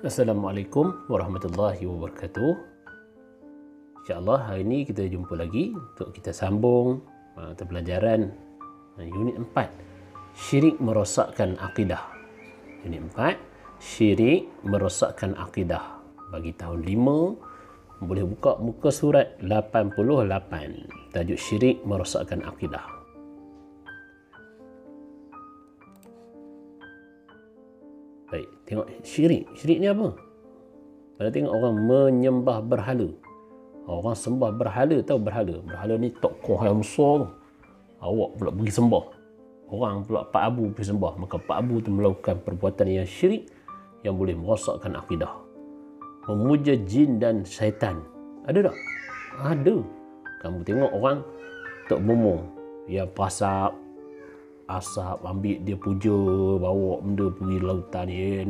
Assalamualaikum warahmatullahi wabarakatuh. InsyaAllah hari ini kita jumpa lagi untuk kita sambung pembelajaran unit 4, syirik merosakkan akidah. Unit 4, syirik merosakkan akidah. Bagi tahun 5 boleh buka muka surat 88, tajuk syirik merosakkan akidah. Baik, tengok syirik. Syirik ni apa? Kalau tengok orang menyembah berhala. Orang sembah berhala, tahu berhala? Berhala ni tokoh yang besar tu. Awak pula pergi sembah. Orang pula Pak Abu pergi sembah. Maka Pak Abu tu melakukan perbuatan yang syirik yang boleh merosakkan akidah. Memuja jin dan syaitan. Ada tak? Ada. Kamu tengok orang Tok Bomo yang pasap asap, ambil dia puja, bawa benda pergi lautan, itu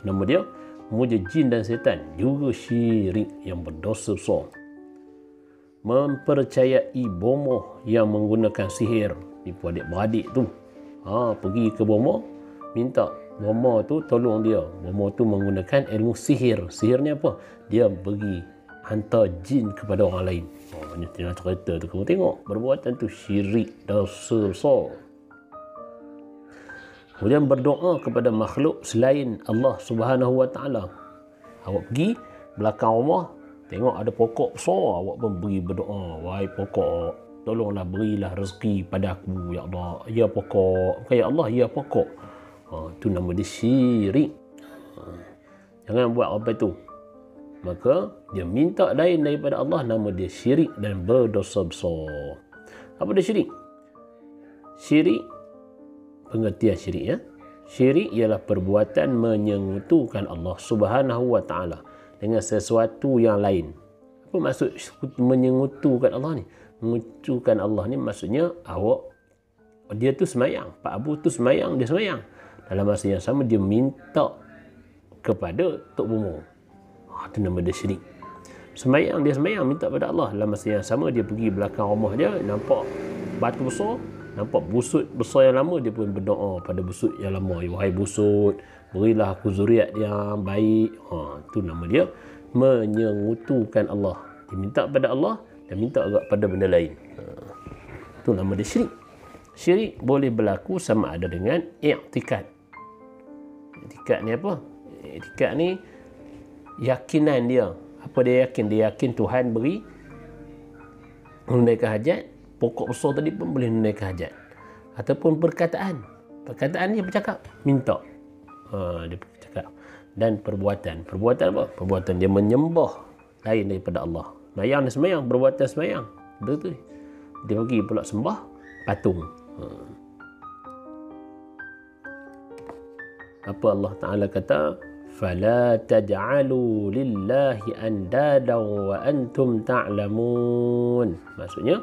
nama dia memuja jin dan setan, juga syirik yang berdosa besar. Mempercayai bomoh yang menggunakan sihir, tipu adik-beradik tu, pergi ke bomoh, minta bomoh tu tolong dia. Bomoh tu menggunakan ilmu sihir. Sihir ni apa? Dia pergi hantar jin kepada orang lain. Banyak cerita tu kamu tengok, perbuatan tu syirik, dosa besar. Kemudian berdoa kepada makhluk selain Allah Subhanahu Wa Taala. Awak pergi belakang rumah, tengok ada pokok besar, awak pun pergi berdoa, wahai pokok, tolonglah berilah rezeki pada aku ya Allah. Ya pokok, bukan ya Allah, ya pokok. Itu nama dia syirik. Jangan buat apa itu. Maka dia minta lain daripada Allah, nama dia syirik dan berdosa besar. Apa dia syirik? Syirik, pengertian syirik ya. Syirik ialah perbuatan menyekutukan Allah Subhanahu Wa Taala dengan sesuatu yang lain. Apa maksud menyekutukan Allah ni? Menyekutukan Allah ni maksudnya dia tu semayang, Pak Abu tu semayang, dia semayang. Dalam masa yang sama dia minta kepada Tok Bomo. Itu nama dia syirik. Semayang, dia semayang minta pada Allah. Dalam masa yang sama dia pergi belakang rumah dia, nampak batu besar, nampak busut besar yang lama, dia pun berdoa pada busut yang lama, wahai busut, berilah aku zuriat yang baik. Itu nama dia menyekutukan Allah. Dia minta pada Allah dan minta juga pada benda lain. Itu nama dia syirik. Syirik boleh berlaku sama ada dengan i'tikad. I'tikad ni apa? I'tikad ni yakinan dia. Apa dia yakin? Dia yakin Tuhan beri menunaikan hajat. Pokok besar tadi pun boleh menunaikan hajat. Ataupun perkataan. Perkataan dia bercakap, minta. Dia bercakap. Dan perbuatan. Perbuatan apa? Perbuatan dia menyembah lain daripada Allah. Semayang dia semayang, perbuatan semayang. Betul. Dia pergi pula sembah patung. Apa Allah Ta'ala kata? فَلَا تَجْعَلُوا لِلَّهِ أَنْدَادًا وَأَنْتُمْ تَعْلَمُونَ. Maksudnya,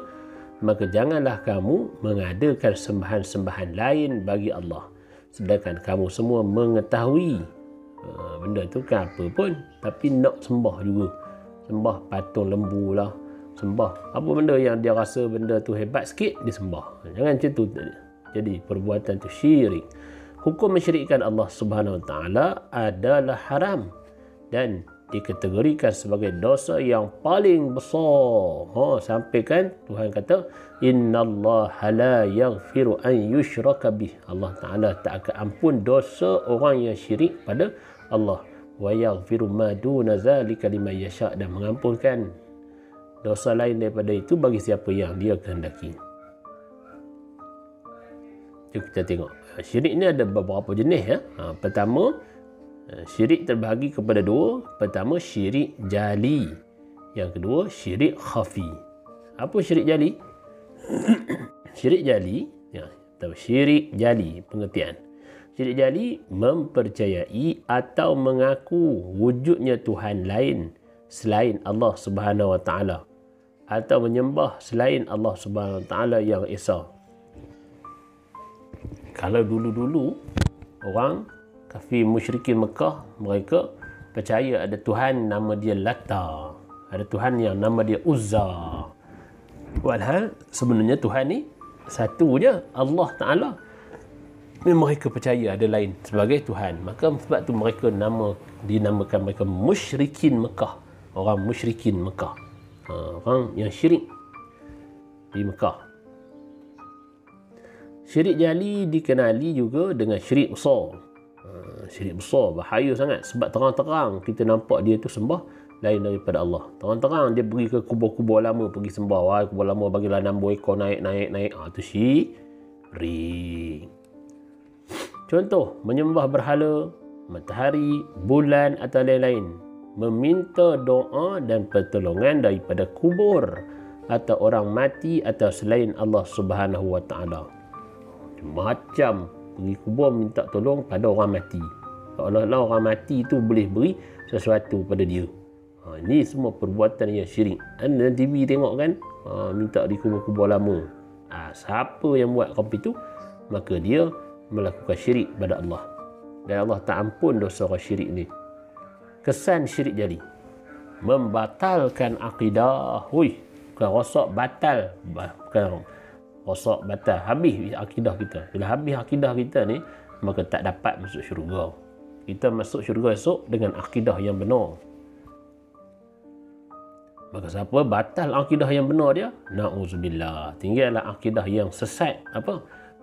maka janganlah kamu mengadakan sembahan-sembahan lain bagi Allah, sedangkan kamu semua mengetahui benda tu kan apa pun, tapi nak sembah juga. Sembah patung lembu lah, sembah apa benda yang dia rasa benda tu hebat sikit, dia sembah. Jangan macam tu. Jadi perbuatan tu syirik. Hukum mensyirikkan Allah Subhanahu Wa Taala adalah haram dan dikategorikan sebagai dosa yang paling besar. Sampai kan Tuhan kata, innallaha la yaghfiru an yushraka bih. Allah Taala tak akan ampun dosa orang yang syirik pada Allah. Wa yaghfiru ma duna zalika liman yasha, dan mengampunkan dosa lain daripada itu bagi siapa yang dia kehendaki. Jom kita tengok. Syirik ni ada beberapa jenis ya. Pertama, syirik terbahagi kepada dua. Pertama, syirik jali. Yang kedua, syirik khafi. Apa syirik jali? Syirik jali, syirik jali pengertian. Syirik jali mempercayai atau mengaku wujudnya Tuhan lain selain Allah Subhanahu Wa Taala, atau menyembah selain Allah Subhanahu Wa Taala yang esa. Kalau dulu-dulu orang kafir musyrikin Mekah, mereka percaya ada Tuhan nama dia Lata, ada Tuhan yang nama dia Uzza. Walhal sebenarnya Tuhan ni satu je Allah Ta'ala. Mereka percaya ada lain sebagai Tuhan. Maka sebab tu mereka dinamakan mereka musyrikin Mekah. Orang musyrikin Mekah. Orang yang syirik di Mekah. Syirik jali dikenali juga dengan syirik besar. Syirik besar bahaya sangat sebab terang-terang kita nampak dia tu sembah lain daripada Allah. Terang-terang dia pergi ke kubur-kubur lama pergi sembah. Wah, kubur lama bagilah 6 ekor naik. Tu syirik. Contoh, menyembah berhala, matahari, bulan atau lain-lain. Meminta doa dan pertolongan daripada kubur atau orang mati atau selain Allah Subhanahu Wa Taala. Macam pergi kubur minta tolong pada orang mati. Seolah-olah orang mati tu boleh beri sesuatu pada dia. Ini semua perbuatan yang syirik. Anda TV tengok kan, minta di kubur-kubur lama. Siapa yang buat kopi tu, maka dia melakukan syirik pada Allah. Dan Allah tak ampun dosa orang syirik ni. Kesan syirik jali, membatalkan akidah. Bukan rosak batal. Bukan rosak batal. Habis akidah kita. Bila habis akidah kita ni, maka tak dapat masuk syurga. Kita masuk syurga esok dengan akidah yang benar. Maka siapa batal akidah yang benar dia, na'udzubillah, tinggallah akidah yang sesat.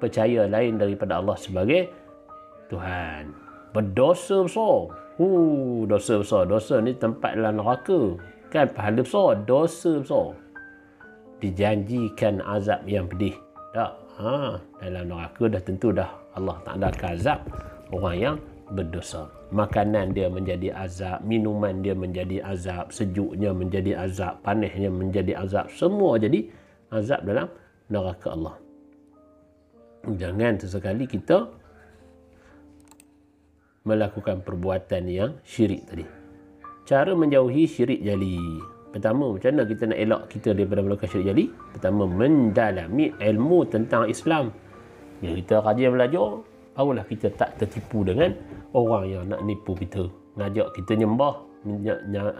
Percaya lain daripada Allah sebagai Tuhan. Berdosa besar. Dosa besar. Dosa ni tempat dalam neraka. Kan pahala besar, dosa besar. Dijanjikan azab yang pedih. Tak. Dalam neraka dah tentu dah Allah tak ada azab orang yang berdosa. Makanan dia menjadi azab, minuman dia menjadi azab, sejuknya menjadi azab, panasnya menjadi azab. Semua jadi azab dalam neraka Allah. Jangan sesekali kita melakukan perbuatan yang syirik tadi. Cara menjauhi syirik jali. Pertama, macam mana kita nak elak kita daripada melakukan syirik jali? Pertama, mendalami ilmu tentang Islam. Bila kita rajin belajar, barulah kita tak tertipu dengan orang yang nak nipu kita. Ngajak kita nyembah,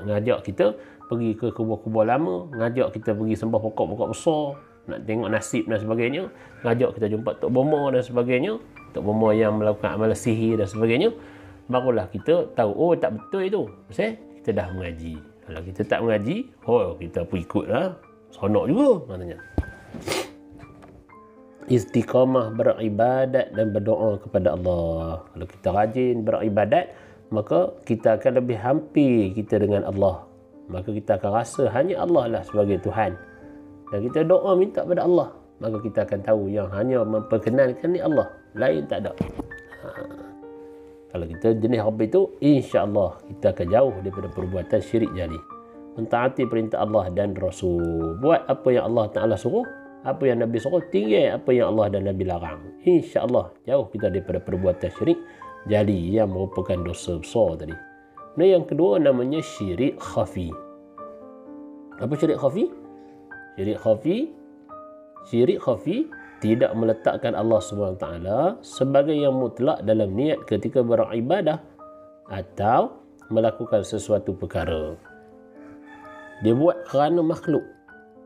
ngajak kita pergi ke kubur-kubur lama, ngajak kita pergi sembah pokok-pokok besar, nak tengok nasib dan sebagainya, ngajak kita jumpa Tok Bomo dan sebagainya, Tok Bomo yang melakukan amalan sihir dan sebagainya. Barulah kita tahu, tak betul itu. Pasal kita dah mengaji. Kalau kita tak mengaji, kita pun ikutlah. Sonok juga katanya. Istiqamah beribadat dan berdoa kepada Allah. Kalau kita rajin beribadat, maka kita akan lebih hampir kita dengan Allah. Maka kita akan rasa hanya Allah lah sebagai Tuhan. Dan kita doa minta pada Allah, maka kita akan tahu yang hanya memperkenalkan ni Allah, lain tak ada. Kalau kita jenis Rabbi itu, insya-Allah kita akan jauh daripada perbuatan syirik jali. Mentaati perintah Allah dan Rasul. Buat apa yang Allah Ta'ala suruh, apa yang Nabi suruh, tinggal apa yang Allah dan Nabi larang. Insya-Allah jauh kita daripada perbuatan syirik jali yang merupakan dosa besar tadi. Nah, yang kedua namanya syirik khafi. Apa syirik khafi? Syirik khafi tidak meletakkan Allah SWT sebagai yang mutlak dalam niat ketika beribadah atau melakukan sesuatu perkara. Dia buat kerana makhluk.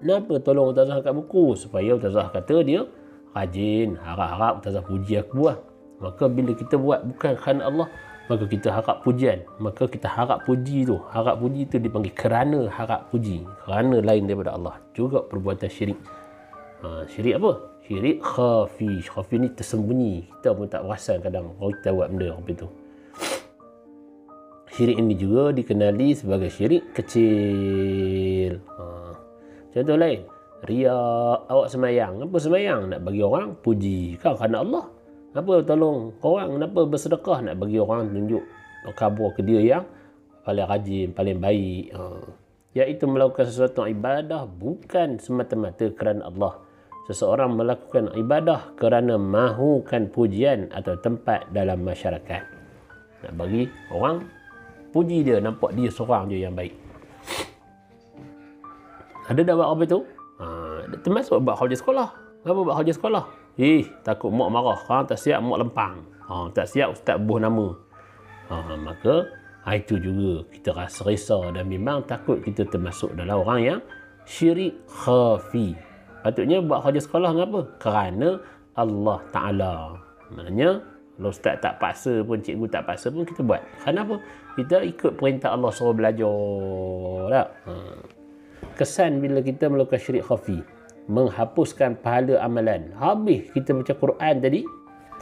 Kenapa tolong Ustazah kat buku? Supaya Ustazah kata dia rajin, harap-harap Ustazah puji aku buat. Maka bila kita buat bukan kerana Allah, maka kita harap pujian. Maka kita harap puji tu. Harap puji tu dipanggil kerana harap puji. Kerana lain daripada Allah. Juga perbuatan syirik. Syirik apa? Syirik khafi. Khafi ni tersembunyi. Kita pun tak perasan kadang kalau kita buat benda apa tu. Syirik ini juga dikenali sebagai syirik kecil. Contoh lain. Riak. Awak semayang. Apa semayang? Nak bagi orang puji. Kan kerana Allah. Apa tolong orang, kenapa bersedekah nak bagi orang tunjuk khabar ke dia yang paling rajin, paling baik. Iaitu melakukan sesuatu ibadah bukan semata-mata kerana Allah. Seseorang melakukan ibadah kerana mahukan pujian atau tempat dalam masyarakat. Nak bagi orang puji dia, nampak dia seorang je yang baik. Ada dah buat apa tu? Termasuk buat hujah sekolah. Kenapa buat hujah sekolah? Takut mak marah. Tak siap mak lempang. Tak siap ustaz buh nama. Maka itu juga kita rasa risau dan memang takut kita termasuk dalam orang yang syirik khafi. Patutnya buat kerja sekolah kenapa? Kerana Allah Ta'ala. Maknanya, kalau ustaz tak paksa pun, cikgu tak paksa pun, kita buat. Kenapa? Kita ikut perintah Allah suruh belajar. Tak? Kesan bila kita melakukan syirik khafi, menghapuskan pahala amalan. Habis kita baca Quran tadi,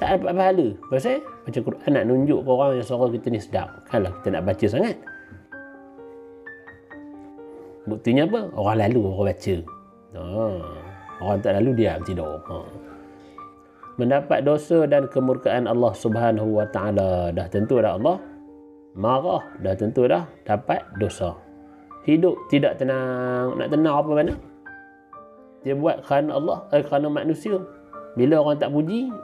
tak dapat pahala. Pasal baca Quran nak nunjuk ke orang yang suara kita ni sedap. Kalau kita nak baca sangat. Buktinya apa? Orang lalu orang baca. Orang tak lalu diam tidur. Mendapat dosa dan kemurkaan Allah Subhanahu wa taala. Dah tentu dah Allah marah, dah tentu dah dapat dosa. Hidup tidak tenang. Nak tenang apa mana? Dia buat kerana Allah, kerana manusia. Bila orang tak puji,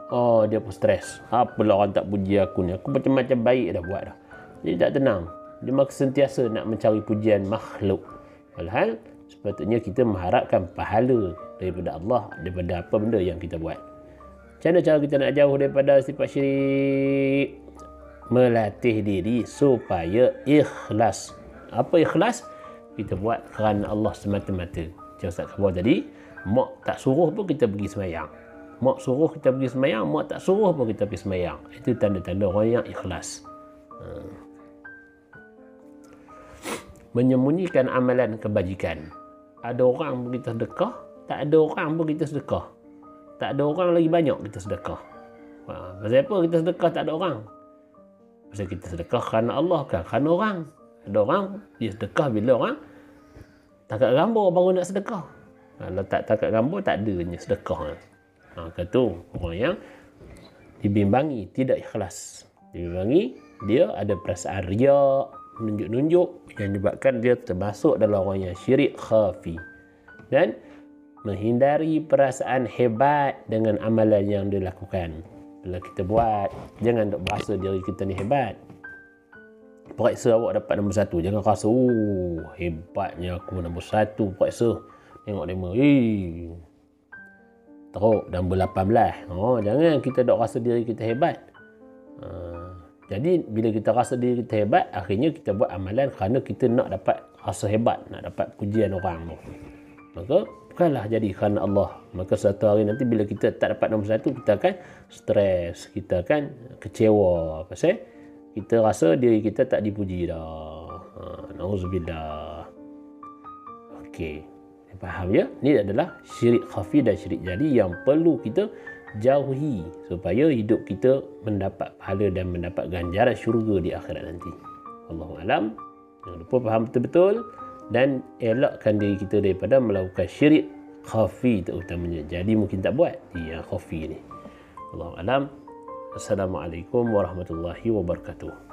dia pun stres. Apalah orang tak puji aku ni. Aku macam-macam baik dah buat dah. Jadi tak tenang. Dia makin sentiasa nak mencari pujian makhluk. Padahal sepatutnya kita mengharapkan pahala daripada Allah, daripada apa benda yang kita buat. Macam mana cara kita nak jauh daripada sifat syirik? Melatih diri supaya ikhlas. Apa ikhlas? Kita buat kerana Allah semata-mata. Macam Ustaz khabar tadi, mak tak suruh pun kita pergi semayang. Mak suruh kita pergi semayang, mak tak suruh pun kita pergi semayang. Itu tanda-tanda orang yang ikhlas. Menyembunyikan amalan kebajikan. Ada orang pun kita sedekah, tak ada orang pun kita sedekah. Tak ada orang lagi banyak kita sedekah. Pasal apa kita sedekah tak ada orang? Pasal kita sedekah kerana Allah kan, kerana orang. Ada orang dia sedekah bila orang takat gambar baru nak sedekah. Kalau tak takat gambar tak adanya sedekah. Kata orang yang dibimbangi tidak ikhlas. Dibimbangi dia ada perasaan riak, menunjuk-nunjuk yang menyebabkan dia termasuk dalam orang yang syirik khafi. Dan menghindari perasaan hebat dengan amalan yang dia lakukan. Bila kita buat, jangan duk berasa diri kita ni hebat. Periksa awak dapat nombor 1. Jangan rasa, hebatnya aku nombor 1. Periksa. Tengok demo. Teruk nombor 18. Jangan kita duk rasa diri kita hebat. Jadi, bila kita rasa diri kita hebat, akhirnya kita buat amalan kerana kita nak dapat rasa hebat, nak dapat pujian orang tu. Maka, bukanlah jadi kerana Allah. Maka satu hari nanti bila kita tak dapat nombor 1, kita akan stres, kita akan kecewa. Pasal kita rasa diri kita tak dipuji dah. Nauzubillah. Okey. Faham ya? Ini adalah syirik khafi dan syirik jali yang perlu kita jauhi supaya hidup kita mendapat pahala dan mendapat ganjaran syurga di akhirat nanti. Wallahu alam. Jangan lupa faham betul-betul dan elakkan diri kita daripada melakukan syirik khafi terutamanya. Jadi mungkin tak buat yang khafi ni. Wallahu alam. Assalamualaikum warahmatullahi wabarakatuh.